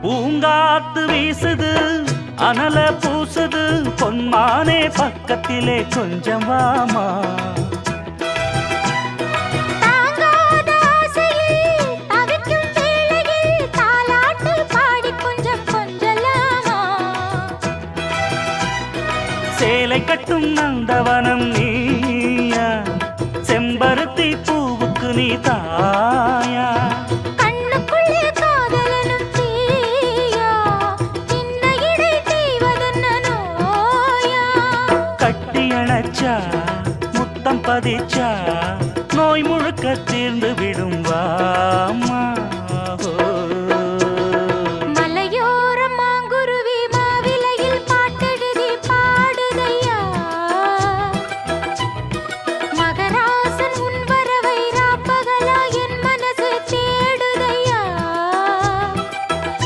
பூங்காத்து வீசுது அனல பூசுது பொன்மானே பக்கத்திலே கொஞ்சம் வாமா சேலை கட்டும் நந்தவனம் நீயா செம்பருத்தி பூவுக்கு நீ தாயா கண்ணுக்குள்ளே காதலனும் தீயா சின்ன இடை செய்வதென்ன நோயா கட்டி அணைச்சா முத்தம் பதிச்சா